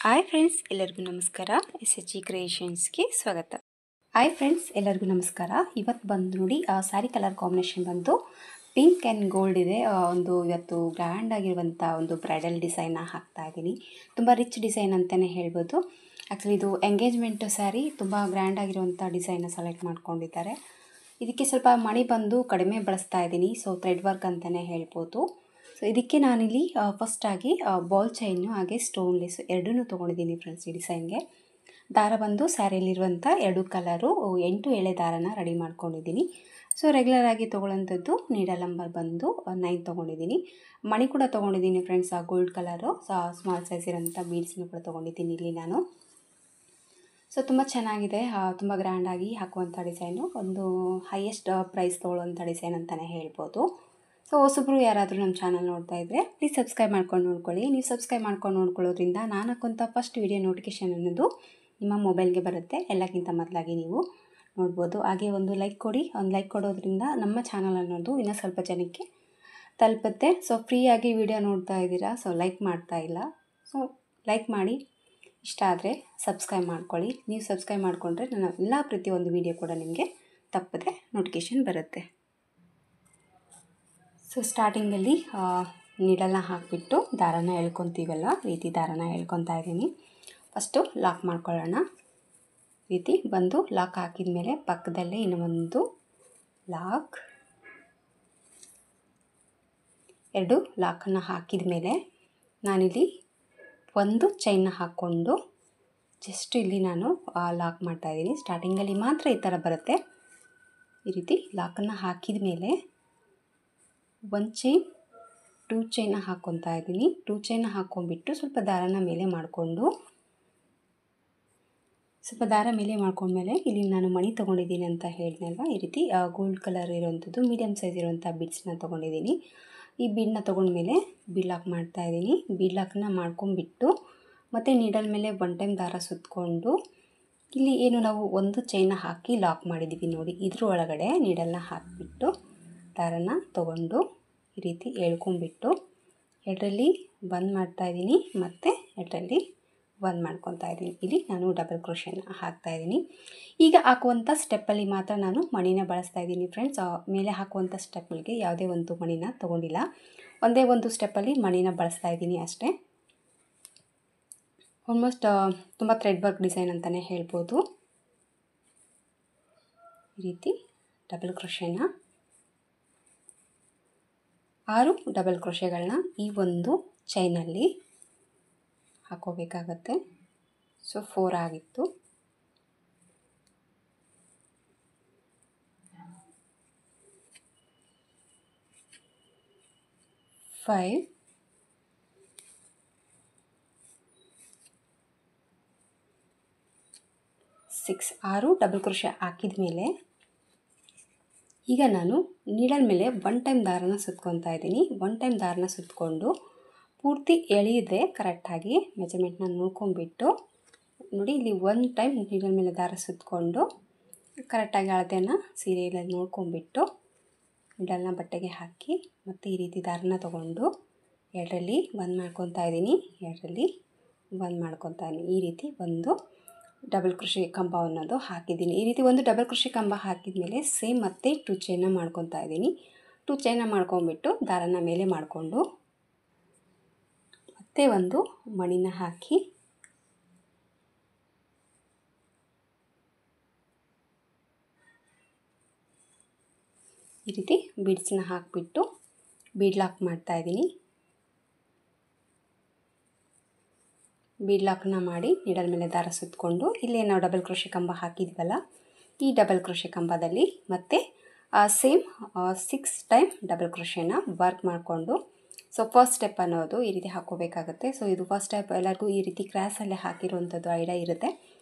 Hi friends, ಎಲ್ಲರಿಗೂ ನಮಸ್ಕಾರ. SHG ಕ್ರಿಯೇಷನ್ಸ್ಗೆ ಸ್ವಾಗತ. ಹಾಯ್ ಫ್ರೆಂಡ್ಸ್, ಎಲ್ಲರಿಗೂ ನಮಸ್ಕಾರ. ಇವತ್ತು ಬಂದು ನೋಡಿ ಸ್ಯಾರಿ ಕಲರ್ ಕಾಂಬಿನೇಷನ್ ಬಂದು ಪಿಂಕ್ ಆ್ಯಂಡ್ ಗೋಲ್ಡ್ ಇದೆ. ಇವತ್ತು ಗ್ರ್ಯಾಂಡ್ ಆಗಿರುವಂಥ ಒಂದು ಬ್ರೈಡಲ್ ಡಿಸೈನ್ನ ಹಾಕ್ತಾ ಇದ್ದೀನಿ. ತುಂಬ ರಿಚ್ ಡಿಸೈನ್ ಅಂತಲೇ ಹೇಳ್ಬೋದು. ಆ್ಯಕ್ಚುಲಿ ಇದು ಎಂಗೇಜ್ಮೆಂಟ್ ಸ್ಯಾರಿ, ತುಂಬ ಗ್ರ್ಯಾಂಡ್ ಆಗಿರುವಂಥ ಡಿಸೈನ್ನ ಸೆಲೆಕ್ಟ್ ಮಾಡ್ಕೊಂಡಿದ್ದಾರೆ. ಇದಕ್ಕೆ ಸ್ವಲ್ಪ ಮಣಿ ಬಂದು ಕಡಿಮೆ ಬಳಸ್ತಾ ಇದ್ದೀನಿ, ಸೊ ಥ್ರೆಡ್ ವರ್ಕ್ ಅಂತಲೇ ಹೇಳ್ಬೋದು. ಸೊ ಇದಕ್ಕೆ ನಾನಿಲ್ಲಿ ಫಸ್ಟಾಗಿ ಬಾಲ್ ಚೈನು ಹಾಗೆ ಸ್ಟೋನ್ಲೆಸ್ ಎರಡನ್ನೂ ತೊಗೊಂಡಿದ್ದೀನಿ ಫ್ರೆಂಡ್ಸ್. ಈ ಡಿಸೈನ್ಗೆ ದಾರ ಬಂದು ಸ್ಯಾರಿಯಲ್ಲಿರುವಂಥ 2 ಕಲರು 8 ಎಳೆ ದಾರನ ರೆಡಿ ಮಾಡ್ಕೊಂಡಿದ್ದೀನಿ. ಸೊ ರೆಗ್ಯುಲರಾಗಿ ತೊಗೊಳ್ಳೋಂಥದ್ದು ನೀಡಲ್ ನಂಬರ್ ಬಂದು 9 ತೊಗೊಂಡಿದ್ದೀನಿ. ಮಣಿ ಕೂಡ ತೊಗೊಂಡಿದ್ದೀನಿ friends, gold colour small size ಇರೋಂಥ ಬೀಡ್ಸ್ನ ಕೂಡ ತೊಗೊಂಡಿದ್ದೀನಿ ಇಲ್ಲಿ ನಾನು. ಸೊ ತುಂಬ ಚೆನ್ನಾಗಿದೆ, ತುಂಬ ಗ್ರ್ಯಾಂಡಾಗಿ ಹಾಕುವಂಥ ಡಿಸೈನು, ಒಂದು ಹೈಯೆಸ್ಟ್ ಪ್ರೈಸ್ ತೊಗೊಳ್ಳುವಂಥ ಡಿಸೈನ್ ಅಂತಲೇ ಹೇಳ್ಬೋದು. ಸೊ ಹೊಸಬ್ರು ಯಾರಾದರೂ ನಮ್ಮ ಚಾನಲ್ ನೋಡ್ತಾ ಇದ್ದರೆ ಪ್ಲೀಸ್ ಸಬ್ಸ್ಕ್ರೈಬ್ ಮಾಡ್ಕೊಂಡು ನೋಡ್ಕೊಳ್ಳಿ. ನೀವು ಸಬ್ಸ್ಕ್ರೈಬ್ ಮಾಡ್ಕೊಂಡು ನೋಡ್ಕೊಳ್ಳೋದ್ರಿಂದ ನಾನು ಹಾಕುವಂಥ ಫಸ್ಟ್ ವಿಡಿಯೋ ನೋಟಿಫಿಕೇಷನ್ ಅನ್ನೋದು ನಿಮ್ಮ ಮೊಬೈಲ್ಗೆ ಬರುತ್ತೆ. ಎಲ್ಲಕ್ಕಿಂತ ಮೊದಲಾಗಿ ನೀವು ನೋಡ್ಬೋದು. ಹಾಗೆ ಒಂದು ಲೈಕ್ ಕೊಡಿ. ಒಂದು ಲೈಕ್ ಕೊಡೋದ್ರಿಂದ ನಮ್ಮ ಚಾನಲ್ ಅನ್ನೋದು ಇನ್ನೂ ಸ್ವಲ್ಪ ಜನಕ್ಕೆ ತಲುಪುತ್ತೆ. ಸೊ ಫ್ರೀಯಾಗಿ ವಿಡಿಯೋ ನೋಡ್ತಾ ಇದ್ದೀರಾ, ಸೊ ಲೈಕ್ ಮಾಡ್ತಾ ಇಲ್ಲ. ಸೊ ಲೈಕ್ ಮಾಡಿ, ಇಷ್ಟ ಆದರೆ ಸಬ್ಸ್ಕ್ರೈಬ್ ಮಾಡ್ಕೊಳ್ಳಿ. ನೀವು ಸಬ್ಸ್ಕ್ರೈಬ್ ಮಾಡಿಕೊಂಡ್ರೆ ನನ್ನ ಎಲ್ಲ ಪ್ರತಿಯೊಂದು ವಿಡಿಯೋ ಕೂಡ ನಿಮಗೆ ತಪ್ಪದೆ ನೋಟಿಫಿಕೇಷನ್ ಬರುತ್ತೆ. ಸೊ ಸ್ಟಾರ್ಟಿಂಗಲ್ಲಿ ನೀಡಲ್ನ ಹಾಕಿಬಿಟ್ಟು ದಾರನ ಎಳ್ಕೊತೀವಲ್ಲ, ರೀತಿ ದಾರನ ಎಳ್ಕೊತಾ ಇದ್ದೀನಿ. ಫಸ್ಟು ಲಾಕ್ ಮಾಡ್ಕೊಳ್ಳೋಣ. ರೀತಿ ಬಂದು ಲಾಕ್ ಹಾಕಿದ ಮೇಲೆ ಪಕ್ಕದಲ್ಲೇ ಇನ್ನೂ ಒಂದು ಲಾಕ್, 2 ಲಾಕನ್ನು ಹಾಕಿದ ಮೇಲೆ ನಾನಿಲ್ಲಿ ಒಂದು ಚೈನ್ನ ಹಾಕ್ಕೊಂಡು ಜಸ್ಟ್ ಇಲ್ಲಿ ನಾನು ಲಾಕ್ ಮಾಡ್ತಾಯಿದ್ದೀನಿ. ಸ್ಟಾರ್ಟಿಂಗಲ್ಲಿ ಮಾತ್ರ ಈ ಥರ ಬರುತ್ತೆ. ಈ ರೀತಿ ಲಾಕನ್ನು ಹಾಕಿದ ಮೇಲೆ 1 ಚೈನ್ 2 ಚೈನ್ನ ಹಾಕ್ಕೊತಾ ಇದ್ದೀನಿ. 2 ಚೈನ್ನ ಹಾಕ್ಕೊಂಡ್ಬಿಟ್ಟು ಸ್ವಲ್ಪ ದಾರನ ಮೇಲೆ ಮಾಡಿಕೊಂಡು, ಸ್ವಲ್ಪ ದಾರ ಮೇಲೆ ಮಾಡ್ಕೊಂಡ್ಮೇಲೆ ಇಲ್ಲಿ ನಾನು ಮಣಿ ತೊಗೊಂಡಿದ್ದೀನಿ ಅಂತ ಹೇಳಿದ್ನಲ್ವ, ಈ ರೀತಿ ಗೋಲ್ಡ್ ಕಲರ್ ಇರೋವಂಥದ್ದು ಮೀಡಿಯಮ್ ಸೈಜ್ ಇರೋವಂಥ ಬೀಡ್ಸ್ನ ತೊಗೊಂಡಿದ್ದೀನಿ. ಈ ಬೀಡನ್ನ ತೊಗೊಂಡ್ಮೇಲೆ ಬೀಡ್ ಲಾಕ್ ಮಾಡ್ತಾಯಿದ್ದೀನಿ. ಬೀಡ್ ಲಾಕ್ನ ಮಾಡ್ಕೊಂಡ್ಬಿಟ್ಟು ಮತ್ತು ನೀಡಲ್ ಮೇಲೆ 1 ಟೈಮ್ ದಾರ ಸುತ್ತಕೊಂಡು ಇಲ್ಲಿ ಏನು ನಾವು ಒಂದು ಚೈನ್ನ ಹಾಕಿ ಲಾಕ್ ಮಾಡಿದ್ದೀವಿ ನೋಡಿ, ಇದ್ರ ಒಳಗಡೆ ನೀಡಲ್ನ ಹಾಕಿಬಿಟ್ಟು ದಾರನ ತೊಗೊಂಡು ಈ ರೀತಿ ಎಳ್ಕೊಂಬಿಟ್ಟು 2ರಲ್ಲಿ 1 ಮಾಡ್ತಾಯಿದ್ದೀನಿ ಮತ್ತು 2ರಲ್ಲಿ 1 ಮಾಡ್ಕೊತಾ ಇದ್ದೀನಿ. ಇಲ್ಲಿ ನಾನು ಡಬಲ್ ಕ್ರೋಶೆನ ಹಾಕ್ತಾಯಿದ್ದೀನಿ. ಈಗ ಹಾಕುವಂಥ ಸ್ಟೆಪ್ಪಲ್ಲಿ ಮಾತ್ರ ನಾನು ಮಣಿನ ಬಳಸ್ತಾ ಇದ್ದೀನಿ ಫ್ರೆಂಡ್ಸ್. ಮೇಲೆ ಹಾಕುವಂಥ ಸ್ಟೆಪ್ಗಳಿಗೆ ಯಾವುದೇ ಒಂದು ಮಣಿನ ತೊಗೊಂಡಿಲ್ಲ, ಒಂದೇ ಒಂದು ಸ್ಟೆಪ್ಪಲ್ಲಿ ಮಣಿನ ಬಳಸ್ತಾ ಇದ್ದೀನಿ ಅಷ್ಟೇ. ಆಲ್ಮೋಸ್ಟ್ ತುಂಬ ಥ್ರೆಡ್ ವರ್ಕ್ ಡಿಸೈನ್ ಅಂತಲೇ ಹೇಳ್ಬೋದು. ಈ ರೀತಿ ಡಬಲ್ ಕ್ರೋಶೆನ 6 ಡಬಲ್ ಕ್ರೋಶೆಗಳನ್ನ ಈ ಒಂದು ಚೈನಲ್ಲಿ ಹಾಕೋಬೇಕಾಗತ್ತೆ. ಸೊ 4 ಆಗಿತ್ತು. 5 6 6 ಡಬಲ್ ಕ್ರೋಶೆ ಹಾಕಿದ ಮೇಲೆ ಈಗ ನಾನು ನೀಡಲ್ ಮೇಲೆ 1 ಟೈಮ್ ದಾರನ ಸುತ್ಕೊತಾ ಇದ್ದೀನಿ. 1 ಟೈಮ್ ದಾರನ ಸುತ್ತಕೊಂಡು ಪೂರ್ತಿ ಎಳೆಯದೆ ಕರೆಕ್ಟಾಗಿ ಮೆಜರ್ಮೆಂಟ್ನ ನೋಡ್ಕೊಂಡ್ಬಿಟ್ಟು ನೋಡಿ, ಇಲ್ಲಿ 1 ಟೈಮ್ ನೀಡಲ್ ಮೇಲೆ ದಾರ ಸುತ್ತಕೊಂಡು ಕರೆಕ್ಟಾಗಿ ಅಳತೆಯನ್ನು ಸೀರೆಯಲ್ಲಿ ನೋಡ್ಕೊಂಡ್ಬಿಟ್ಟು ನೀಡಲ್ನ ಬಟ್ಟೆಗೆ ಹಾಕಿ ಮತ್ತು ಈ ರೀತಿ ದಾರನ ತೊಗೊಂಡು 2ರಲ್ಲಿ 1 ಮಾಡ್ಕೊತಾ ಇದ್ದೀನಿ, 2ರಲ್ಲಿ 1 ಮಾಡ್ಕೊತಾ ಇದ್ದೀನಿ. ಈ ರೀತಿ ಒಂದು ಡಬಲ್ ಕ್ರೋಶೆ ಕಂಬ ಅನ್ನೋದು ಹಾಕಿದ್ದೀನಿ. ಈ ರೀತಿ ಒಂದು ಡಬಲ್ ಕ್ರೋಶೆ ಕಂಬ ಹಾಕಿದ ಮೇಲೆ ಸೇಮ್ ಮತ್ತೆ 2 ಚೈನ್ನ ಮಾಡ್ಕೊತಾ ಇದ್ದೀನಿ. 2 ಚೈನ್ನ ಮಾಡ್ಕೊಂಡ್ಬಿಟ್ಟು ದಾರನ ಮೇಲೆ ಮಾಡಿಕೊಂಡು ಮತ್ತೆ ಒಂದು ಮಣಿನ ಹಾಕಿ ಈ ರೀತಿ ಬೀಡ್ಸ್ನ ಹಾಕಿಬಿಟ್ಟು ಬೀಡ್ ಲಾಕ್ ಮಾಡ್ತಾಯಿದ್ದೀನಿ. ಬೀಡ್ ಲಾಕ್ನ ಮಾಡಿ ನೀಡಲ್ ಮೇಲೆ ದಾರ ಸುತ್ತಕೊಂಡು ಇಲ್ಲೇ ನಾವು ಡಬಲ್ ಕ್ರೋಶೆ ಕಂಬ ಹಾಕಿದ್ವಲ್ಲ, ಈ ಡಬಲ್ ಕ್ರೋಶೆ ಕಂಬದಲ್ಲಿ ಮತ್ತೆ ಸೇಮ್ 6 ಟೈಮ್ ಡಬಲ್ ಕ್ರೋಶೆನ ವರ್ಕ್ ಮಾಡಿಕೊಂಡು, ಸೊ ಫಸ್ಟ್ ಸ್ಟೆಪ್ ಅನ್ನೋದು ಈ ರೀತಿ ಹಾಕ್ಕೋಬೇಕಾಗುತ್ತೆ. ಸೊ ಇದು ಫಸ್ಟ್ ಸ್ಟೆಪ್ ಎಲ್ಲರಿಗೂ ಈ ರೀತಿ ಕ್ರಾಸಲ್ಲೇ ಹಾಕಿರುವಂಥದ್ದು ಐಡಿಯಾ ಇರುತ್ತೆ.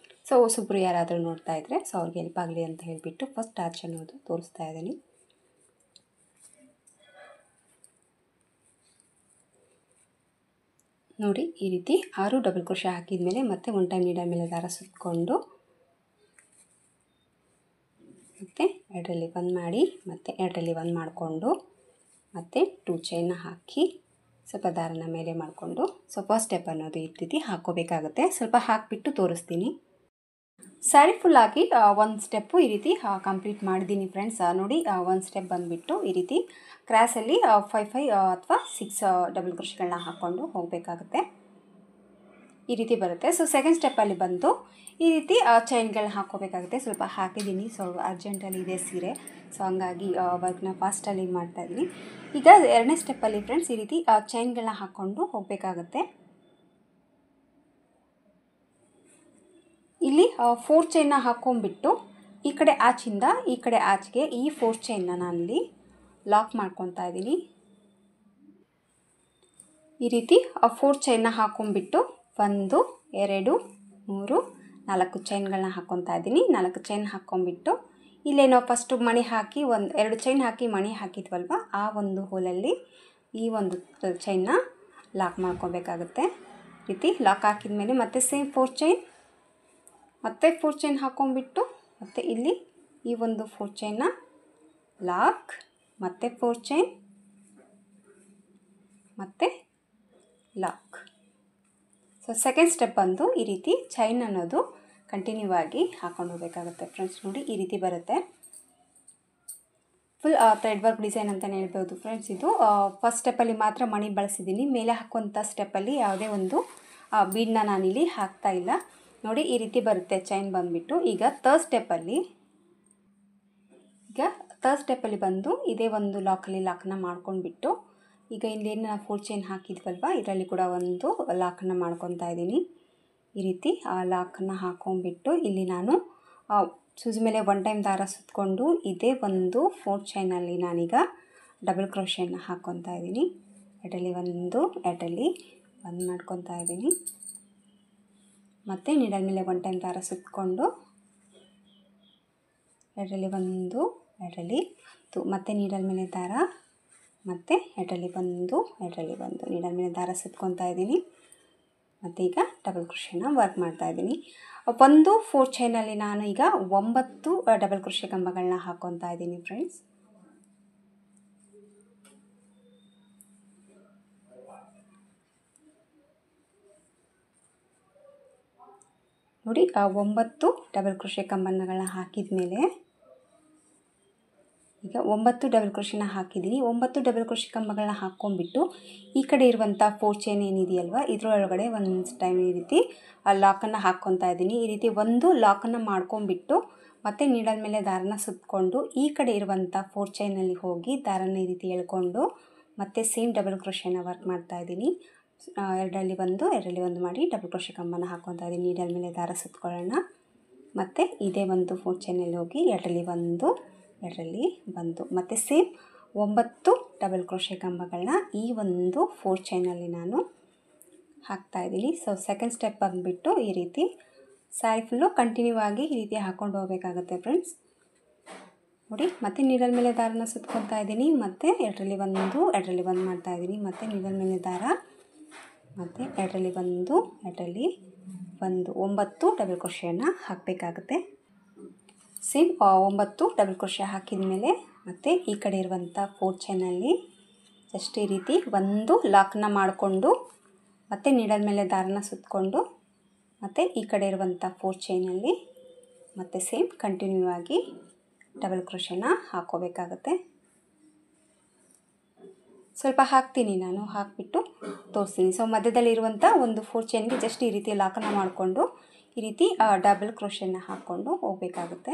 ಸೊ ಹೊಸಬ್ರು ಯಾರಾದರೂ ನೋಡ್ತಾ ಇದ್ದರೆ ಸೊ ಅವ್ರಿಗೆ ಹೆಲ್ಪ್ ಆಗಲಿ ಅಂತ ಹೇಳಿಬಿಟ್ಟು ಫಸ್ಟ್ ಆರ್ಚ್ ಅನ್ನೋದು ತೋರಿಸ್ತಾ ಇದ್ದೀನಿ. ನೋಡಿ, ಈ ರೀತಿ 6 ಡಬಲ್ ಕ್ರೋಶೆ ಹಾಕಿದ ಮೇಲೆ ಮತ್ತೆ 1 ಟೈಮ್ ನೀಡಲ್ ಮೇಲೆ ದಾರ ಸುತ್ತಕೊಂಡು ಮತ್ತು 2ರಲ್ಲಿ 1 ಮಾಡಿ ಮತ್ತು 2ರಲ್ಲಿ 1 ಮಾಡಿಕೊಂಡು ಮತ್ತು 2 ಚೈನ್ನ ಹಾಕಿ ಸ್ವಲ್ಪ ದಾರನ ಮೇಲೆ ಮಾಡಿಕೊಂಡು ಫಸ್ಟ್ ಸ್ಟೆಪ್ ಅನ್ನೋದು ಈ ರೀತಿ ಹಾಕ್ಕೋಬೇಕಾಗುತ್ತೆ. ಸ್ವಲ್ಪ ಹಾಕಿಬಿಟ್ಟು ತೋರಿಸ್ತೀನಿ. ಸ್ಯಾರಿ ಫುಲ್ಲಾಗಿ ಒಂದು ಸ್ಟೆಪ್ಪು ಈ ರೀತಿ ಕಂಪ್ಲೀಟ್ ಮಾಡಿದ್ದೀನಿ ಫ್ರೆಂಡ್ಸ್. ನೋಡಿ ಒಂದು ಸ್ಟೆಪ್ ಬಂದುಬಿಟ್ಟು ಈ ರೀತಿ ಕ್ರಾಸಲ್ಲಿ 5 ಅಥವಾ 6 ಡಬಲ್ ಕ್ರೋಶೆಗಳನ್ನ ಹಾಕ್ಕೊಂಡು ಹೋಗಬೇಕಾಗುತ್ತೆ. ಈ ರೀತಿ ಬರುತ್ತೆ. ಸೆಕೆಂಡ್ ಸ್ಟೆಪ್ಪಲ್ಲಿ ಬಂದು ಈ ರೀತಿ ಚೈನ್ಗಳನ್ನ ಹಾಕ್ಕೋಬೇಕಾಗುತ್ತೆ. ಸ್ವಲ್ಪ ಹಾಕಿದ್ದೀನಿ, ಅರ್ಜೆಂಟಲ್ಲಿ ಇದೆ ಸೀರೆ, ಹಂಗಾಗಿ ವರ್ಕ್ನ ಫಾಸ್ಟಲ್ಲಿ ಮಾಡ್ತಾಯಿದ್ದೀನಿ. ಈಗ ಎರಡನೇ ಸ್ಟೆಪ್ಪಲ್ಲಿ ಫ್ರೆಂಡ್ಸ್ ಈ ರೀತಿ ಚೈನ್ಗಳನ್ನ ಹಾಕ್ಕೊಂಡು ಹೋಗಬೇಕಾಗುತ್ತೆ. ಇಲ್ಲಿ 4 ಚೈನ್ನ ಹಾಕ್ಕೊಂಡ್ಬಿಟ್ಟು ಈ ಕಡೆ ಆಚಿಂದ ಈ ಕಡೆ ಆಚೆಗೆ ಈ 4 ಚೈನ್ನ ನಾನಿಲ್ಲಿ ಲಾಕ್ ಮಾಡ್ಕೊತಾ ಇದ್ದೀನಿ. ಈ ರೀತಿ 4 ಚೈನ್ನ ಹಾಕ್ಕೊಂಡ್ಬಿಟ್ಟು 1 2 3 4 ಚೈನ್ಗಳನ್ನ ಹಾಕ್ಕೊತಾ ಇದ್ದೀನಿ. 4 ಚೈನ್ ಹಾಕ್ಕೊಂಡ್ಬಿಟ್ಟು ಇಲ್ಲೇನೋ ಫಸ್ಟು ಮಣಿ ಹಾಕಿ 2 ಚೈನ್ ಹಾಕಿ ಮಣಿ ಹಾಕಿದ್ವಲ್ವ, ಆ ಒಂದು ಹೋಲಲ್ಲಿ ಈ ಒಂದು ಚೈನ್ನ ಲಾಕ್ ಮಾಡ್ಕೊಬೇಕಾಗುತ್ತೆ. ಈ ರೀತಿ ಲಾಕ್ ಹಾಕಿದ ಮೇಲೆ ಮತ್ತೆ ಸೇಮ್ 4 ಚೈನ್, ಮತ್ತೆ 4 ಚೈನ್ ಹಾಕ್ಕೊಂಡ್ಬಿಟ್ಟು ಮತ್ತೆ ಇಲ್ಲಿ ಈ ಒಂದು 4 ಚೈನ್ನ ಲಾಕ್, ಮತ್ತೆ 4 ಚೈನ್, ಮತ್ತೆ ಲಾಕ್. ಸೆಕೆಂಡ್ ಸ್ಟೆಪ್ ಬಂದು ಈ ರೀತಿ ಚೈನ್ ಅನ್ನೋದು ಕಂಟಿನ್ಯೂ ಆಗಿ ಹಾಕೊಂಡು ಹೋಗಬೇಕಾಗುತ್ತೆ ಫ್ರೆಂಡ್ಸ್. ನೋಡಿ ಈ ರೀತಿ ಬರುತ್ತೆ. ಫುಲ್ ಥ್ರೆಡ್ ವರ್ಕ್ ಡಿಸೈನ್ ಅಂತಲೇ ಹೇಳ್ಬೋದು ಫ್ರೆಂಡ್ಸ್. ಇದು ಫಸ್ಟ್ ಸ್ಟೆಪ್ಪಲ್ಲಿ ಮಾತ್ರ ಮಣಿ ಬಳಸಿದ್ದೀನಿ. ಮೇಲೆ ಹಾಕುವಂಥ ಸ್ಟೆಪ್ಪಲ್ಲಿ ಯಾವುದೇ ಒಂದು ಬೀಡನ್ನ ನಾನಿಲ್ಲಿ ಹಾಕ್ತಾ ಇಲ್ಲ. ನೋಡಿ ಈ ರೀತಿ ಬರುತ್ತೆ ಚೈನ್ ಬಂದುಬಿಟ್ಟು. ಈಗ ಥರ್ಡ್ ಸ್ಟೆಪ್ಪಲ್ಲಿ ಬಂದು ಇದೇ ಒಂದು ಲಾಕ್ನ ಮಾಡ್ಕೊಂಡ್ಬಿಟ್ಟು ಈಗ ಇಲ್ಲೇನು 4 ಚೈನ್ ಹಾಕಿದ್ವಲ್ವ, ಇದರಲ್ಲಿ ಕೂಡ ಒಂದು ಲಾಕನ್ನು ಮಾಡ್ಕೊತಾ ಇದ್ದೀನಿ. ಈ ರೀತಿ ಆ ಲಾಕನ್ನು ಹಾಕ್ಕೊಂಡ್ಬಿಟ್ಟು ಇಲ್ಲಿ ನಾನು ಸೂಜಿ ಮೇಲೆ 1 ಟೈಮ್ ದಾರ ಸುತ್ತಕೊಂಡು ಇದೇ ಒಂದು 4 ಚೈನಲ್ಲಿ ನಾನೀಗ ಡಬಲ್ ಕ್ರೋಶೆಯನ್ನು ಹಾಕ್ಕೊತಾ ಇದ್ದೀನಿ. ಎಡಲಿ 1 ಎಡಲಿ 1 ಮಾಡ್ಕೊತಾ ಇದ್ದೀನಿ. ಮತ್ತು ನೀಡಲ್ ಮೇಲೆ 1 ಟೈಮ್ ದಾರ ಸುತ್ತಕೊಂಡು ಎಡಲಿ 1 ಎಡಲಿ 2 ಮತ್ತು ನೀಡಲ್ ಮೇಲೆ ದಾರ, ಮತ್ತು ಎಡಲಿ 1 ಎಡಲಿ 1 ನೀಡಲ್ ಮೇಲೆ ದಾರ ಸುತ್ಕೊತಾ ಇದ್ದೀನಿ. ಮತ್ತು ಈಗ ಡಬಲ್ ಕ್ರೋಶೆನ ವರ್ಕ್ ಮಾಡ್ತಾ ಇದ್ದೀನಿ. 4 ಚೈನಲ್ಲಿ ನಾನು ಈಗ 9 ಡಬಲ್ ಕ್ರೋಶೆ ಕಂಬಗಳನ್ನ ಹಾಕ್ಕೊತಾ ಇದ್ದೀನಿ ಫ್ರೆಂಡ್ಸ್. ನೋಡಿ 9 ಡಬಲ್ ಕ್ರೋಶೆ ಕಂಬಗಳನ್ನ ಹಾಕಿದ ಮೇಲೆ ಈಗ 9 ಡಬಲ್ ಕ್ರೋಶೆನ ಹಾಕಿದ್ದೀನಿ. 9 ಡಬಲ್ ಕ್ರೋಶೆ ಕಂಬಗಳನ್ನ ಹಾಕ್ಕೊಂಡ್ಬಿಟ್ಟು ಈ ಕಡೆ ಇರುವಂಥ 4 ಚೈನ್ ಏನಿದೆಯಲ್ವ, ಇದರೊಳಗಡೆ ಒಂದು ಟೈಮ್ ಈ ರೀತಿ ಲಾಕನ್ನು ಹಾಕ್ಕೊತಾ ಇದ್ದೀನಿ. ಈ ರೀತಿ ಒಂದು ಲಾಕನ್ನು ಮಾಡ್ಕೊಂಡ್ಬಿಟ್ಟು ಮತ್ತು ನೀಡಲ್ ಮೇಲೆ ದಾರನ ಸುತ್ತಕೊಂಡು ಈ ಕಡೆ ಇರುವಂಥ 4 ಚೈನಲ್ಲಿ ಹೋಗಿ ದಾರನ ಈ ರೀತಿ ಎಳ್ಕೊಂಡು ಮತ್ತು ಸೇಮ್ ಡಬಲ್ ಕ್ರೋಶೆನ ವರ್ಕ್ ಮಾಡ್ತಾ ಇದ್ದೀನಿ. ಎರಡರಲ್ಲಿ 1 ಮಾಡಿ ಡಬಲ್ ಕ್ರೋಶೆ ಕಂಬನ ಹಾಕ್ಕೊತಾ ಇದ್ದೀನಿ. ನೀಡಲ್ ಮೇಲೆ ದಾರ ಸುತ್ತಕೊಳ್ಳೋಣ. ಮತ್ತು ಇದೇ ಒಂದು 4 ಚೈನಲ್ಲಿ ಹೋಗಿ ಎರಡರಲ್ಲಿ 1 ಮತ್ತು ಸೇಮ್ 9 ಡಬಲ್ ಕ್ರೋಶೆ ಕಂಬಗಳನ್ನ ಈ ಒಂದು 4 ಚೈನಲ್ಲಿ ನಾನು ಹಾಕ್ತಾಯಿದ್ದೀನಿ. ಸೆಕೆಂಡ್ ಸ್ಟೆಪ್ ಬಂದುಬಿಟ್ಟು ಈ ರೀತಿ ಸ್ಯಾರಿ ಫುಲ್ಲು ಕಂಟಿನ್ಯೂ ಆಗಿ ಈ ರೀತಿ ಹಾಕ್ಕೊಂಡು ಹೋಗಬೇಕಾಗುತ್ತೆ ಫ್ರೆಂಡ್ಸ್. ನೋಡಿ ಮತ್ತೆ ನೀಡಲ್ ಮೇಲೆ ದಾರನ ಸುತ್ಕೊತಾ ಇದ್ದೀನಿ. ಮತ್ತು ಎರಡರಲ್ಲಿ 1 ಮಾಡ್ತಾಯಿದ್ದೀನಿ. ಮತ್ತು ನೀಡಲ್ ಮೇಲೆ ದಾರ, ಮತ್ತು ಎರಡರಲ್ಲಿ 1 9 ಡಬಲ್ ಕ್ರೋಶೆಯನ್ನು ಹಾಕಬೇಕಾಗುತ್ತೆ. ಸೇಮ್ 9 ಡಬಲ್ ಕ್ರೋಶೆ ಹಾಕಿದ ಮೇಲೆ ಮತ್ತು ಈ ಕಡೆ ಇರುವಂಥ 4 ಚೈನಲ್ಲಿ ಜಸ್ಟ್ ಈ ರೀತಿ ಒಂದು ಲಾಕ್ನ ಮಾಡಿಕೊಂಡು ಮತ್ತು ನೀಡಲ್ ಮೇಲೆ ದಾರನ ಸುತ್ತಕೊಂಡು ಮತ್ತು ಈ ಕಡೆ ಇರುವಂಥ 4 ಚೈನಲ್ಲಿ ಮತ್ತು ಸೇಮ್ ಕಂಟಿನ್ಯೂ ಆಗಿ ಡಬಲ್ ಕ್ರೋಶೆನ ಹಾಕ್ಕೋಬೇಕಾಗತ್ತೆ. ಸ್ವಲ್ಪ ಹಾಕ್ತೀನಿ ನಾನು, ಹಾಕಿಬಿಟ್ಟು ತೋರಿಸ್ತೀನಿ. ಮಧ್ಯದಲ್ಲಿರುವಂಥ ಒಂದು 4 ಚೈನ್ಗೆ ಜಸ್ಟ್ ಈ ರೀತಿ ಲಾಕನ್ನು ಮಾಡಿಕೊಂಡು ಈ ರೀತಿ ಡಬಲ್ ಕ್ರೋಶೆನ ಹಾಕ್ಕೊಂಡು ಹೋಗಬೇಕಾಗುತ್ತೆ.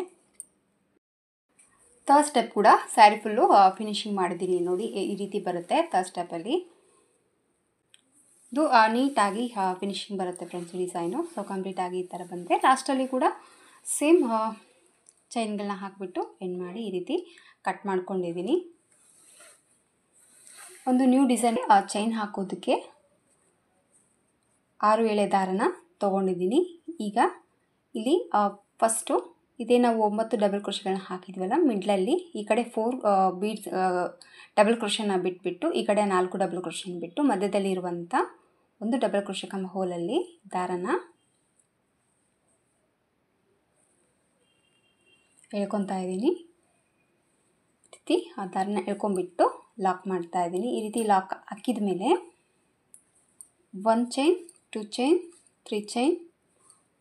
ಥರ್ಡ್ ಸ್ಟೆಪ್ ಕೂಡ ಸ್ಯಾರಿ ಫುಲ್ಲು ಫಿನಿಶಿಂಗ್ ಮಾಡಿದ್ದೀನಿ. ನೋಡಿ ಈ ರೀತಿ ಬರುತ್ತೆ ಥರ್ಡ್ ಸ್ಟೆಪ್ಪಲ್ಲಿ. ಇದು ನೀಟಾಗಿ ಫಿನಿಶಿಂಗ್ ಬರುತ್ತೆ ಫ್ರೆಂಡ್ಸ್ ಡಿಸೈನು. ಕಂಪ್ಲೀಟಾಗಿ ಈ ಥರ ಬಂದರೆ ಲಾಸ್ಟಲ್ಲಿ ಕೂಡ ಸೇಮ್ ಚೈನ್ಗಳನ್ನ ಹಾಕಿಬಿಟ್ಟು ಎಂಡ್ ಮಾಡಿ ಈ ರೀತಿ ಕಟ್ ಮಾಡ್ಕೊಂಡಿದ್ದೀನಿ. ಒಂದು ನ್ಯೂ ಡಿಸೈನ್ ಚೈನ್ ಹಾಕೋದಕ್ಕೆ 6 ಎಳೆ ದಾರನ ತೊಗೊಂಡಿದ್ದೀನಿ. ಈಗ ಇಲ್ಲಿ ಫಸ್ಟು ಇದೇ ನಾವು 9 ಡಬಲ್ ಕ್ರೋಶೆಗಳನ್ನ ಹಾಕಿದ್ವಲ್ಲ, ಮಿಡ್ಲಲ್ಲಿ ಈ ಕಡೆ 4 ಬೀಡ್ಸ್ ಡಬಲ್ ಕ್ರೋಶೆನ ಬಿಟ್ಬಿಟ್ಟು ಈ ಕಡೆ 4 ಡಬಲ್ ಕ್ರೋಶೆನ ಬಿಟ್ಟು ಮಧ್ಯದಲ್ಲಿ ಇರುವಂಥ ಒಂದು ಡಬಲ್ ಕ್ರೋಶೆ ಕಂಬ ಹೋಲಲ್ಲಿ ದಾರನ ಎಳ್ಕೊತಾ ಇದ್ದೀನಿ. ಈ ರೀತಿ ಆ ದಾರನ ಎಳ್ಕೊಂಬಿಟ್ಟು ಲಾಕ್ ಮಾಡ್ತಾ ಇದ್ದೀನಿ. ಈ ರೀತಿ ಲಾಕ್ ಹಾಕಿದ ಮೇಲೆ 1 ಚೈನ್, 2 ಚೈನ್, 3 ಚೈನ್,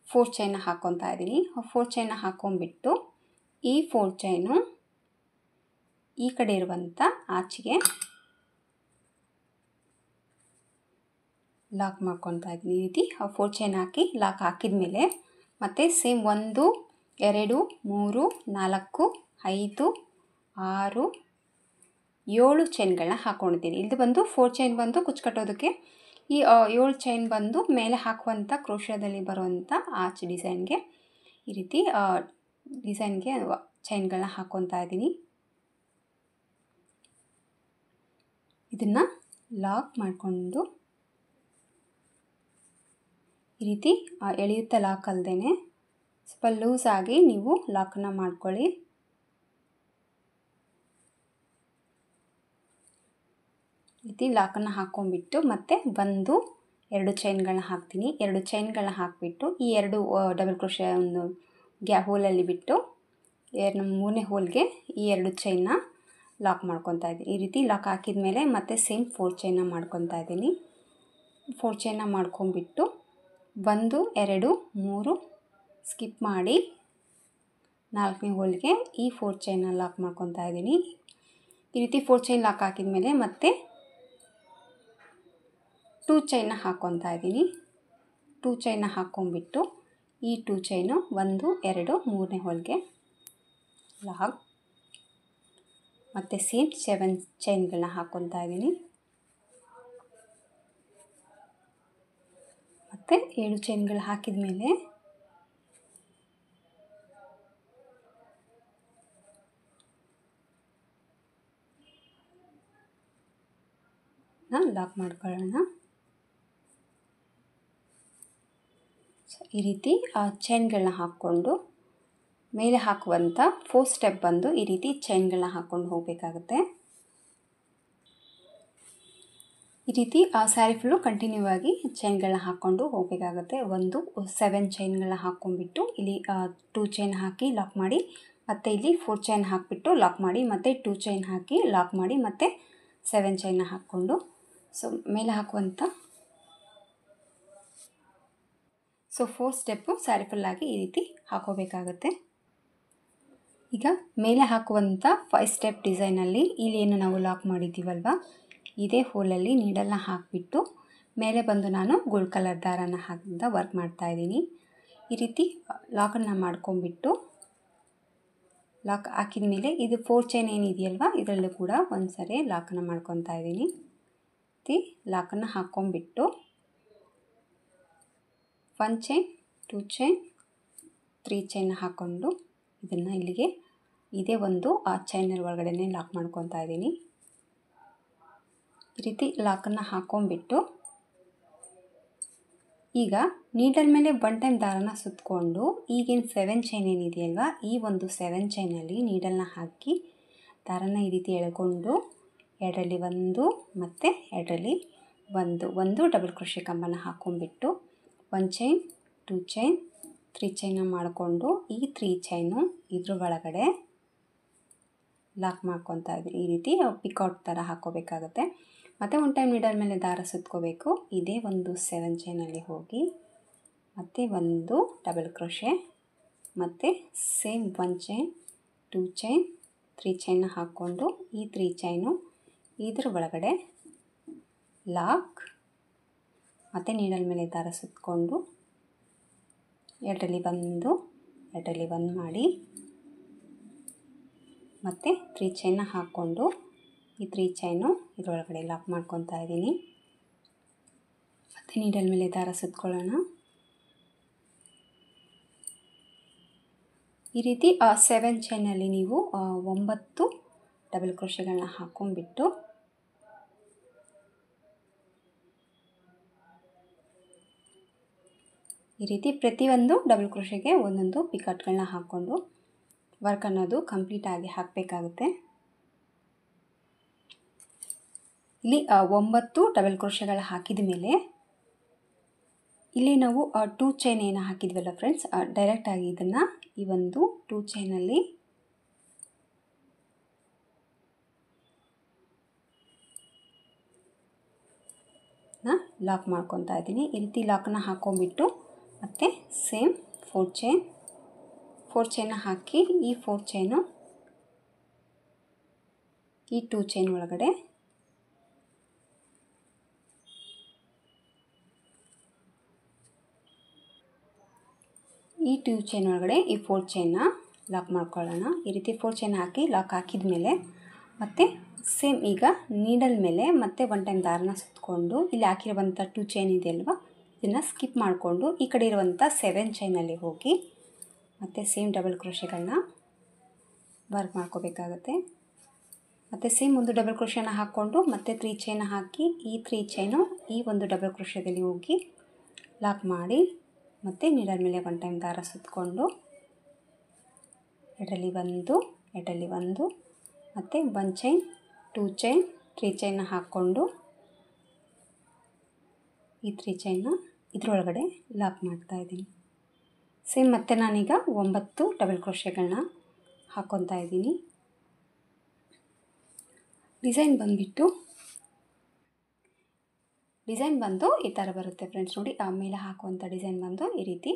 4 ಚೈನ್ ಹಾಕ್ಕೊತಾ ಇದ್ದೀನಿ. 4 ಚೈನ್ ಹಾಕ್ಕೊಂಡ್ಬಿಟ್ಟು ಈ 4 ಚೈನು ಈ ಕಡೆ ಇರುವಂಥ ಆಚೆಗೆ ಲಾಕ್ ಮಾಡ್ಕೊತಾ ಇದ್ದೀನಿ. ಈ ರೀತಿ 4 ಚೈನ್ ಹಾಕಿ ಲಾಕ್ ಹಾಕಿದ ಮೇಲೆ ಮತ್ತೆ ಸೇಮ್ 1 2 3 4 5 6 7 ಚೈನ್ಗಳನ್ನ ಹಾಕ್ಕೊಂಡಿದ್ದೀನಿ. ಇದು ಬಂದು 4 ಚೈನ್ ಬಂದು ಕುಚ್ಚು ಕಟ್ಟೋದಕ್ಕೆ, ಈ 7 ಚೈನ್ ಬಂದು ಮೇಲೆ ಹಾಕುವಂಥ ಕ್ರೋಶದಲ್ಲಿ ಬರುವಂಥ ಆರ್ಚ್ ಡಿಸೈನ್ಗೆ ಈ ರೀತಿ ಡಿಸೈನ್ಗೆ ಚೈನ್ಗಳನ್ನ ಹಾಕ್ಕೊತಾ ಇದ್ದೀನಿ. ಇದನ್ನು ಲಾಕ್ ಮಾಡಿಕೊಂಡು ಈ ರೀತಿ ಎಳೆಯುತ್ತಾ ಲಾಕ್ ಅಲ್ಲದೇ ಸ್ವಲ್ಪ ಲೂಸ್ ಆಗಿ ನೀವು ಲಾಕನ್ನು ಮಾಡ್ಕೊಳ್ಳಿ. ಈ ರೀತಿ ಲಾಕನ್ನು ಹಾಕ್ಕೊಂಡ್ಬಿಟ್ಟು ಮತ್ತೆ 1 2 ಚೈನ್ಗಳನ್ನ ಹಾಕ್ತೀನಿ. 2 ಚೈನ್ಗಳನ್ನ ಹಾಕಿಬಿಟ್ಟು ಈ 2 ಡಬಲ್ ಕ್ರೋಶೆ ಒಂದು ಹೋಲಲ್ಲಿ ಬಿಟ್ಟು ಮೂರನೇ ಹೋಲ್ಗೆ ಈ 2 ಚೈನ್ನ ಲಾಕ್ ಮಾಡ್ಕೊತಾ ಇದ್ದೀನಿ. ಈ ರೀತಿ ಲಾಕ್ ಹಾಕಿದ ಮೇಲೆ ಮತ್ತೆ ಸೇಮ್ 4 ಚೈನ್ನ ಮಾಡ್ಕೊತಾ ಇದ್ದೀನಿ. 4 ಚೈನ್ನ ಮಾಡ್ಕೊಂಡ್ಬಿಟ್ಟು 1 2 3 ಸ್ಕಿಪ್ ಮಾಡಿ 4ನೇ ಹೋಲ್ಗೆ ಈ 4 ಚೈನ್ನ ಲಾಕ್ ಮಾಡ್ಕೊತಾ ಇದ್ದೀನಿ. ಈ ರೀತಿ 4 ಚೈನ್ ಲಾಕ್ ಹಾಕಿದ ಮೇಲೆ ಮತ್ತೆ 2 ಚೈನ್ನ ಹಾಕ್ಕೊತಾ ಇದ್ದೀನಿ. 2 ಚೈನ್ನ ಹಾಕ್ಕೊಂಡ್ಬಿಟ್ಟು ಈ 2 ಚೈನು 1 2 3ನೇ ಹೋಲ್ಗೆ ಲಾಕ್, ಮತ್ತು ಸೇಮ್ 7 ಚೈನ್ಗಳನ್ನ ಹಾಕ್ಕೊತಾ ಇದ್ದೀನಿ. ಮತ್ತು 7 ಚೈನ್ಗಳು ಹಾಕಿದ ಮೇಲೆ ಲಾಕ್ ಮಾಡ್ಕೊಳ್ಳೋಣ. ಈ ರೀತಿ ಚೈನ್ಗಳನ್ನ ಹಾಕ್ಕೊಂಡು ಮೇಲೆ ಹಾಕುವಂಥ 4 ಸ್ಟೆಪ್ ಬಂದು ಈ ರೀತಿ ಚೈನ್ಗಳನ್ನ ಹಾಕ್ಕೊಂಡು ಹೋಗಬೇಕಾಗುತ್ತೆ. ಈ ರೀತಿ ಸ್ಯಾರಿ ಫುಲ್ಲು ಕಂಟಿನ್ಯೂ ಆಗಿ ಚೈನ್ಗಳನ್ನ ಹಾಕ್ಕೊಂಡು ಹೋಗಬೇಕಾಗುತ್ತೆ. 7 ಚೈನ್ಗಳನ್ನ ಹಾಕ್ಕೊಂಡ್ಬಿಟ್ಟು ಇಲ್ಲಿ 2 ಚೈನ್ ಹಾಕಿ ಲಾಕ್ ಮಾಡಿ, ಮತ್ತು ಇಲ್ಲಿ 4 ಚೈನ್ ಹಾಕಿಬಿಟ್ಟು ಲಾಕ್ ಮಾಡಿ, ಮತ್ತು 2 ಚೈನ್ ಹಾಕಿ ಲಾಕ್ ಮಾಡಿ, ಮತ್ತು 7 ಚೈನ್ನ ಹಾಕ್ಕೊಂಡು ಮೇಲೆ ಹಾಕುವಂಥ 4 ಸ್ಟೆಪ್ಪು ಸ್ಯಾರಿ ಫುಲ್ಲಾಗಿ ಈ ರೀತಿ ಹಾಕೋಬೇಕಾಗುತ್ತೆ. ಈಗ ಮೇಲೆ ಹಾಕುವಂಥ 5 ಸ್ಟೆಪ್ ಡಿಸೈನಲ್ಲಿ ಇಲ್ಲೇನು ನಾವು ಲಾಕ್ ಮಾಡಿದ್ದೀವಲ್ವ, ಇದೇ ಹೋಲಲ್ಲಿ ನೀಡಲ್ನ ಹಾಕಿಬಿಟ್ಟು ಮೇಲೆ ಬಂದು ನಾನು ಗೋಲ್ಡ್ ಕಲರ್ ದಾರನ ಹಾಕಿಂದ ವರ್ಕ್ ಮಾಡ್ತಾಯಿದ್ದೀನಿ. ಈ ರೀತಿ ಲಾಕನ್ನು ಮಾಡ್ಕೊಂಬಿಟ್ಟು ಲಾಕ್ ಹಾಕಿದ ಮೇಲೆ ಇದು 4 ಚೈನ್ ಏನಿದೆಯಲ್ವ ಇದರಲ್ಲೂ ಕೂಡ ಒಂದು ಸರಿ ಲಾಕನ್ನು ಮಾಡ್ಕೊತಾ ಇದ್ದೀನಿ. ಲಾಕನ್ನು ಹಾಕ್ಕೊಂಬಿಟ್ಟು 1 ಚೈನ್, 2 ಚೈನ್, 3 ಚೈನ್ ಹಾಕ್ಕೊಂಡು ಇದನ್ನು ಇಲ್ಲಿಗೆ ಇದೇ ಒಂದು ಆ ಚೈನರ್ ಒಳಗಡೆ ಲಾಕ್ ಮಾಡ್ಕೊತಾ ಇದ್ದೀನಿ. ಈ ರೀತಿ ಲಾಕನ್ನು ಹಾಕ್ಕೊಂಬಿಟ್ಟು ಈಗ ನೀಡಲ್ ಮೇಲೆ 1 ಟೈಮ್ ದಾರನ ಸುತ್ತಕೊಂಡು ಈಗೇನು 7 ಚೈನ್ ಏನಿದೆಯಲ್ವ ಈ ಒಂದು 7 ಚೈನಲ್ಲಿ ನೀಡಲ್ನ ಹಾಕಿ ದಾರನ ಈ ರೀತಿ ಎಳ್ಕೊಂಡು 2ರಲ್ಲಿ 1 ಮತ್ತು 2ರಲ್ಲಿ 1 ಡಬಲ್ ಕ್ರೋಶೆ ಕಂಬನ ಹಾಕ್ಕೊಂಬಿಟ್ಟು 1 ಚೈನ್, 2 ಚೈನ್, 3 ಚೈನ್ನ ಮಾಡಿಕೊಂಡು ಈ 3 ಚೈನು ಇದ್ರ ಒಳಗಡೆ ಲಾಕ್ ಮಾಡ್ಕೊತಾ ಇದ್ದೀನಿ. ಈ ರೀತಿ ಪಿಕೌಟ್ ಥರ ಹಾಕ್ಕೋಬೇಕಾಗತ್ತೆ. ಮತ್ತು 1 ಟೈಮ್ ನೀಡಲ್ ಮೇಲೆ ದಾರ ಸುತ್ಕೋಬೇಕು. ಇದೇ ಒಂದು 7 ಚೈನಲ್ಲಿ ಹೋಗಿ ಮತ್ತು 1 ಡಬಲ್ ಕ್ರೋಶೆ ಮತ್ತು ಸೇಮ್ 1 ಚೈನ್, 2 ಚೈನ್, 3 ಚೈನ್ನ ಹಾಕ್ಕೊಂಡು ಈ 3 ಚೈನು ಇದ್ರ ಒಳಗಡೆ ಲಾಕ್ ಮತ್ತು ನೀಡಲ್ ಮೇಲೆ ದಾರ ಸುತ್ತಕೊಂಡು 2ರಲ್ಲಿ 1, 2ರಲ್ಲಿ 1 ಮಾಡಿ ಮತ್ತು 3 ಚೈನ್ನ ಹಾಕ್ಕೊಂಡು ಈ 3 ಚೈನು ಇದರೊಳಗಡೆ ಲಾಕ್ ಮಾಡ್ಕೊತಾ ಇದ್ದೀನಿ. ಮತ್ತು ನೀಡಲ್ ಮೇಲೆ ದಾರ ಸುತ್ಕೊಳ್ಳೋಣ. ಈ ರೀತಿ 7 ಚೈನಲ್ಲಿ ನೀವು 9 ಡಬಲ್ ಕ್ರೋಶೆಗಳನ್ನ ಹಾಕ್ಕೊಂಡ್ಬಿಟ್ಟು ಈ ರೀತಿ ಪ್ರತಿಯೊಂದು ಡಬಲ್ ಕ್ರೋಶೆಗೆ ಒಂದೊಂದು ಪಿಕಟ್ಗಳನ್ನ ಹಾಕ್ಕೊಂಡು ವರ್ಕ್ ಅನ್ನೋದು ಕಂಪ್ಲೀಟಾಗಿ ಹಾಕಬೇಕಾಗುತ್ತೆ. ಇಲ್ಲಿ 9 ಡಬಲ್ ಕ್ರೋಶೆಗಳು ಹಾಕಿದ ಮೇಲೆ ಇಲ್ಲಿ ನಾವು 2 ಚೈನ್ ಏನು ಹಾಕಿದ್ವಲ್ಲ ಫ್ರೆಂಡ್ಸ್, ಡೈರೆಕ್ಟಾಗಿ ಇದನ್ನು ಈ ಒಂದು 2 ಚೈನಲ್ಲಿ ಲಾಕ್ ಮಾಡ್ಕೊತಾ ಇದ್ದೀನಿ. ಈ ರೀತಿ ಲಾಕನ್ನು ಹಾಕ್ಕೊಂಬಿಟ್ಟು ಮತ್ತು ಸೇಮ್ 4 ಚೈನ್ನ ಹಾಕಿ ಈ 4 ಚೈನು ಈ 2 ಚೈನ್ ಒಳಗಡೆ ಈ 2 ಚೈನ್ ಒಳಗಡೆ ಈ 4 ಚೈನ್ನ ಲಾಕ್ ಮಾಡ್ಕೊಳ್ಳೋಣ. ಈ ರೀತಿ 4 ಚೈನ್ ಹಾಕಿ ಲಾಕ್ ಹಾಕಿದ ಮೇಲೆ ಮತ್ತು ಸೇಮ್ ಈಗ ನೀಡಲ್ ಮೇಲೆ ಮತ್ತೆ 1 ಟೈಮ್ ದಾರನ ಸುತ್ತಕೊಂಡು ಇಲ್ಲಿ ಹಾಕಿರುವಂಥ 2 ಚೈನ್ ಇದೆಯಲ್ವ ಇದನ್ನು ಸ್ಕಿಪ್ ಮಾಡಿಕೊಂಡು ಈ ಕಡೆ ಇರುವಂಥ 7 ಚೈನಲ್ಲಿ ಹೋಗಿ ಮತ್ತು ಸೇಮ್ ಡಬಲ್ ಕ್ರೋಶೆಗಳನ್ನ ವರ್ಕ್ ಮಾಡ್ಕೋಬೇಕಾಗತ್ತೆ. ಮತ್ತು ಸೇಮ್ ಒಂದು ಡಬಲ್ ಕ್ರೋಶೆನ ಹಾಕ್ಕೊಂಡು ಮತ್ತೆ 3 ಚೈನ್ ಹಾಕಿ ಈ 3 ಚೈನು ಈ ಒಂದು ಡಬಲ್ ಕ್ರೋಶೆದಲ್ಲಿ ಹೋಗಿ ಲಾಕ್ ಮಾಡಿ ಮತ್ತು ನೀಡಲ್ ಮೇಲೆ 1 ಟೈಮ್ ದಾರ ಸುತ್ತಕೊಂಡು ಎಡಲಿ ಒಂದು ಮತ್ತು 1 ಚೈನ್ 2 ಚೈನ್ 3 ಚೈನ್ನ ಹಾಕ್ಕೊಂಡು ಈ 3 ಚೈನ್ನ ಇದರೊಳಗಡೆ ಲಾಕ್ ಮಾಡ್ತಾಯಿದ್ದೀನಿ. ಸೇಮ್ ಮತ್ತೆ ನಾನೀಗ 9 ಡಬಲ್ ಕ್ರೋಶೆಗಳನ್ನ ಹಾಕ್ಕೊತಾ ಇದ್ದೀನಿ. ಡಿಸೈನ್ ಬಂದು ಈ ಥರ ಬರುತ್ತೆ ಫ್ರೆಂಡ್ಸ್. ನೋಡಿ ಮೇಲೆ ಹಾಕುವಂಥ ಡಿಸೈನ್ ಬಂದು ಈ ರೀತಿ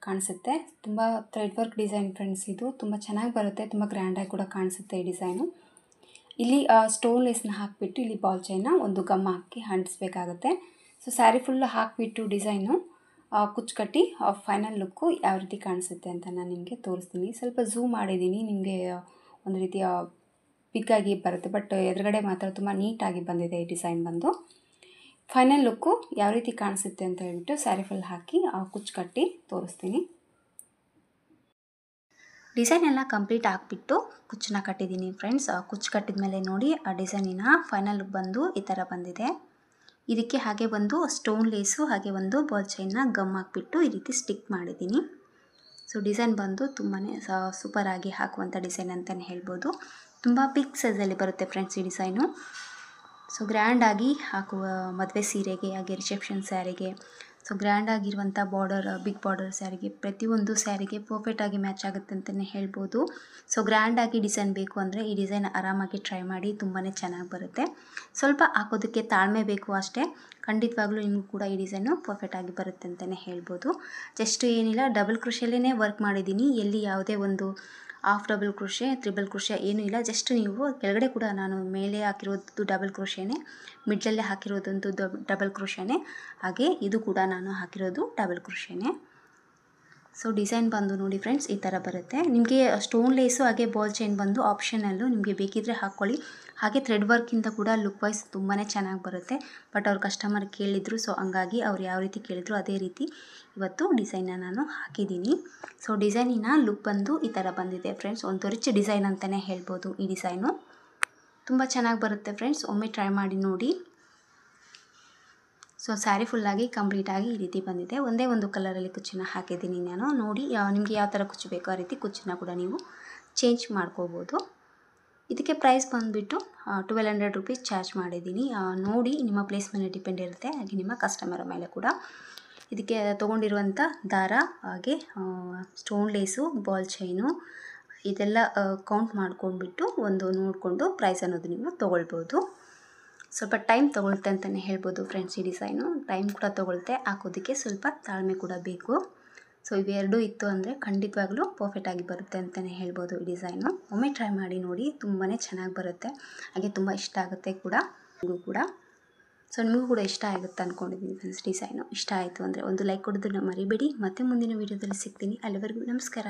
ಕಾಣಿಸುತ್ತೆ. ತುಂಬ ಥ್ರೆಡ್ ವರ್ಕ್ ಡಿಸೈನ್ ಫ್ರೆಂಡ್ಸ್. ಇದು ತುಂಬ ಚೆನ್ನಾಗಿ ಬರುತ್ತೆ, ತುಂಬ ಗ್ರ್ಯಾಂಡಾಗಿ ಕೂಡ ಕಾಣಿಸುತ್ತೆ ಈ ಡಿಸೈನು. ಇಲ್ಲಿ ಸ್ಟೋನ್ ಲೇಸ್ನ ಹಾಕಿಬಿಟ್ಟು ಇಲ್ಲಿ ಬಾಲ್ ಚೈನ್ನ ಒಂದು ಗಮ್ ಹಾಕಿ ಅಂಟಿಸ್ಬೇಕಾಗತ್ತೆ. ಸೊ ಸ್ಯಾರಿ ಫುಲ್ ಹಾಕಿಬಿಟ್ಟು ಡಿಸೈನು ಕುಚ್ಚು ಫೈನಲ್ ಲುಕ್ಕು ಯಾವ ರೀತಿ ಕಾಣಿಸುತ್ತೆ ಅಂತ ನಾನು ನಿಮಗೆ ತೋರಿಸ್ತೀನಿ. ಸ್ವಲ್ಪ ಝೂಮ್ ಮಾಡಿದ್ದೀನಿ, ನಿಮಗೆ ಒಂದು ರೀತಿಯ ಬಿಗ್ಗಾಗಿ ಬರುತ್ತೆ, ಬಟ್ ಎದುರುಗಡೆ ಮಾತ್ರ ತುಂಬ ನೀಟಾಗಿ ಬಂದಿದೆ ಈ ಡಿಸೈನ್ ಬಂದು. ಫೈನಲ್ ಲುಕ್ಕು ಯಾವ ರೀತಿ ಕಾಣಿಸುತ್ತೆ ಅಂತ ಹೇಳ್ಬಿಟ್ಟು ಸ್ಯಾರಿ ಫುಲ್ ಹಾಕಿ ಕುಚ್ಚು ತೋರಿಸ್ತೀನಿ. ಡಿಸೈನ್ ಎಲ್ಲ ಕಂಪ್ಲೀಟ್ ಆಗಿಬಿಟ್ಟು ಕುಚ್ಚನ್ನ ಕಟ್ಟಿದ್ದೀನಿ ಫ್ರೆಂಡ್ಸ್. ಕುಚ್ಚು ಕಟ್ಟಿದ ಮೇಲೆ ನೋಡಿ ಆ ಡಿಸೈನಿನ ಫೈನಲ್ ಲುಕ್ ಬಂದು ಈ ಥರ ಬಂದಿದೆ. ಇದಕ್ಕೆ ಹಾಗೆ ಒಂದು ಸ್ಟೋನ್ ಲೇಸು ಹಾಗೆ ಒಂದು ಬಾಲ್ ಚೈನ್ನ ಗಮ್ ಹಾಕಿಬಿಟ್ಟು ಈ ರೀತಿ ಸ್ಟಿಕ್ ಮಾಡಿದ್ದೀನಿ. ಸೊ ಡಿಸೈನ್ ಬಂದು ತುಂಬಾ ಸೂಪರಾಗಿ ಹಾಕುವಂಥ ಡಿಸೈನ್ ಅಂತಲೇ ಹೇಳ್ಬೋದು. ತುಂಬ ಬಿಗ್ ಸೈಜಲ್ಲಿ ಬರುತ್ತೆ ಫ್ರೆಂಡ್ಸ್ ಈ ಡಿಸೈನು. ಸೊ ಗ್ರ್ಯಾಂಡಾಗಿ ಹಾಕುವ ಮದುವೆ ಸೀರೆಗೆ ಹಾಗೆ ರಿಸೆಪ್ಷನ್ ಸ್ಯಾರಿಗೆ, ಸೊ ಗ್ರ್ಯಾಂಡಾಗಿರುವಂಥ ಬಿಗ್ ಬಾರ್ಡರ್ ಸ್ಯಾರಿಗೆ, ಪ್ರತಿಯೊಂದು ಸ್ಯಾರಿಗೆ ಪರ್ಫೆಕ್ಟಾಗಿ ಮ್ಯಾಚ್ ಆಗುತ್ತೆ ಅಂತಲೇ ಹೇಳ್ಬೋದು. ಸೊ ಗ್ರ್ಯಾಂಡಾಗಿ ಡಿಸೈನ್ ಬೇಕು ಅಂದರೆ ಈ ಡಿಸೈನ್ ಆರಾಮಾಗಿ ಟ್ರೈ ಮಾಡಿ, ತುಂಬಾ ಚೆನ್ನಾಗಿ ಬರುತ್ತೆ. ಸ್ವಲ್ಪ ಹಾಕೋದಕ್ಕೆ ತಾಳ್ಮೆ ಬೇಕು ಅಷ್ಟೇ. ಖಂಡಿತವಾಗ್ಲೂ ನಿಮಗೂ ಕೂಡ ಈ ಡಿಸೈನು ಪರ್ಫೆಕ್ಟಾಗಿ ಬರುತ್ತೆ ಅಂತಲೇ ಹೇಳ್ಬೋದು. ಜಸ್ಟ್ ಏನಿಲ್ಲ, ಡಬಲ್ ಕ್ರೋಶೆಲ್ಲೇ ವರ್ಕ್ ಮಾಡಿದ್ದೀನಿ. ಎಲ್ಲಿ ಯಾವುದೇ ಒಂದು half double crochet, triple crochet ಏನೂ ಇಲ್ಲ. ಜಸ್ಟ್ ನೀವು ಕೆಳಗಡೆ ಕೂಡ ನಾನು ಮೇಲೆ ಹಾಕಿರೋದು ಡಬಲ್ ಕ್ರೋಶೆನೇ, ಮಿಡ್ಲಲ್ಲೇ ಹಾಕಿರೋದಂತೂ ಡಬಲ್ ಕ್ರೋಶೆನೇ, ಹಾಗೆ ಇದು ಕೂಡ ನಾನು ಹಾಕಿರೋದು ಡಬಲ್ ಕ್ರೋಶೆನೇ. ಸೊ ಡಿಸೈನ್ ಬಂದು ನೋಡಿ ಫ್ರೆಂಡ್ಸ್ ಈ ಥರ ಬರುತ್ತೆ. ನಿಮಗೆ ಸ್ಟೋನ್ ಲೇಸು ಹಾಗೆ ಬಾಲ್ ಚೈನ್ ಬಂದು ಆಪ್ಷನಲ್ಲು, ನಿಮಗೆ ಬೇಕಿದ್ದರೆ ಹಾಕ್ಕೊಳ್ಳಿ. ಹಾಗೆ ಥ್ರೆಡ್ ವರ್ಕಿಂದ ಕೂಡ ಲುಕ್ ವೈಸ್ ತುಂಬಾ ಚೆನ್ನಾಗಿ ಬರುತ್ತೆ. ಬಟ್ ಅವ್ರ ಕಸ್ಟಮರ್ ಕೇಳಿದರು, ಸೊ ಹಂಗಾಗಿ ಅವ್ರು ಯಾವ ರೀತಿ ಕೇಳಿದ್ರು ಅದೇ ರೀತಿ ಇವತ್ತು ಡಿಸೈನ್ನ ನಾನು ಹಾಕಿದ್ದೀನಿ. ಸೊ ಡಿಸೈನಿನ ಲುಕ್ ಬಂದು ಈ ಥರ ಬಂದಿದೆ ಫ್ರೆಂಡ್ಸ್. ಒಂದು ರಿಚ್ ಡಿಸೈನ್ ಅಂತಲೇ ಹೇಳ್ಬೋದು ಈ ಡಿಸೈನು. ತುಂಬ ಚೆನ್ನಾಗಿ ಬರುತ್ತೆ ಫ್ರೆಂಡ್ಸ್, ಒಮ್ಮೆ ಟ್ರೈ ಮಾಡಿ ನೋಡಿ. ಸೊ ಸ್ಯಾರಿ ಫುಲ್ಲಾಗಿ ಕಂಪ್ಲೀಟಾಗಿ ಈ ರೀತಿ ಬಂದಿದೆ. ಒಂದೇ ಒಂದು ಕಲರಲ್ಲಿ ಕುಚ್ಚನ್ನು ಹಾಕಿದ್ದೀನಿ ನಾನು. ನೋಡಿ ನಿಮಗೆ ಯಾವ ಥರ ಕುಚ್ಚು ಬೇಕೋ ಆ ರೀತಿ ಕುಚ್ಚನ್ನ ಕೂಡ ನೀವು ಚೇಂಜ್ ಮಾಡ್ಕೋಬೋದು. ಇದಕ್ಕೆ ಪ್ರೈಸ್ ಬಂದುಬಿಟ್ಟು 1200 ರೂಪೀಸ್ ಚಾರ್ಜ್ ಮಾಡಿದ್ದೀನಿ. ನೋಡಿ ನಿಮ್ಮ ಪ್ಲೇಸ್ ಮೇಲೆ ಡಿಪೆಂಡ್ ಇರುತ್ತೆ, ಹಾಗೆ ನಿಮ್ಮ ಕಸ್ಟಮರ್ ಮೇಲೆ ಕೂಡ. ಇದಕ್ಕೆ ತೊಗೊಂಡಿರುವಂಥ ದಾರ ಹಾಗೆ ಸ್ಟೋನ್ ಲೇಸು, ಬಾಲ್ ಚೈನು ಇದೆಲ್ಲ ಕೌಂಟ್ ಮಾಡ್ಕೊಂಡ್ಬಿಟ್ಟು ಒಂದು ನೋಡಿಕೊಂಡು ಪ್ರೈಸ್ ಅನ್ನೋದು ನೀವು ತೊಗೊಳ್ಬೋದು. ಸ್ವಲ್ಪ ಟೈಮ್ ತೊಗೊಳುತ್ತೆ ಅಂತಲೇ ಹೇಳ್ಬೋದು ಫ್ರೆಂಡ್ಸ್. ಈ ಡಿಸೈನು ಟೈಮ್ ಕೂಡ ತೊಗೊಳುತ್ತೆ, ಹಾಕೋದಕ್ಕೆ ಸ್ವಲ್ಪ ತಾಳ್ಮೆ ಕೂಡ ಬೇಕು. ಸೊ ಇವೆರಡೂ ಇತ್ತು ಅಂದರೆ ಖಂಡಿತವಾಗ್ಲೂ ಪರ್ಫೆಕ್ಟಾಗಿ ಬರುತ್ತೆ ಅಂತಲೇ ಹೇಳ್ಬೋದು ಈ ಡಿಸೈನು. ಒಮ್ಮೆ ಟ್ರೈ ಮಾಡಿ ನೋಡಿ, ತುಂಬಾ ಚೆನ್ನಾಗಿ ಬರುತ್ತೆ, ಹಾಗೆ ತುಂಬ ಇಷ್ಟ ಆಗುತ್ತೆ ಕೂಡ ನಿಮಗೂ ಕೂಡ. ಸೊ ನಿಮಗೂ ಕೂಡ ಇಷ್ಟ ಆಗುತ್ತೆ ಅಂದ್ಕೊಂಡಿದ್ದೀನಿ ಫ್ರೆಂಡ್ಸ್ ಡಿಸೈನು. ಇಷ್ಟ ಆಯಿತು ಅಂದರೆ ಒಂದು ಲೈಕ್ ಕೊಡೋದನ್ನು ಮರಿಬೇಡಿ. ಮತ್ತೆ ಮುಂದಿನ ವೀಡಿಯೋದಲ್ಲಿ ಸಿಗ್ತೀನಿ. ಅಲ್ಲಿವರೆಗೂ ನಮಸ್ಕಾರ.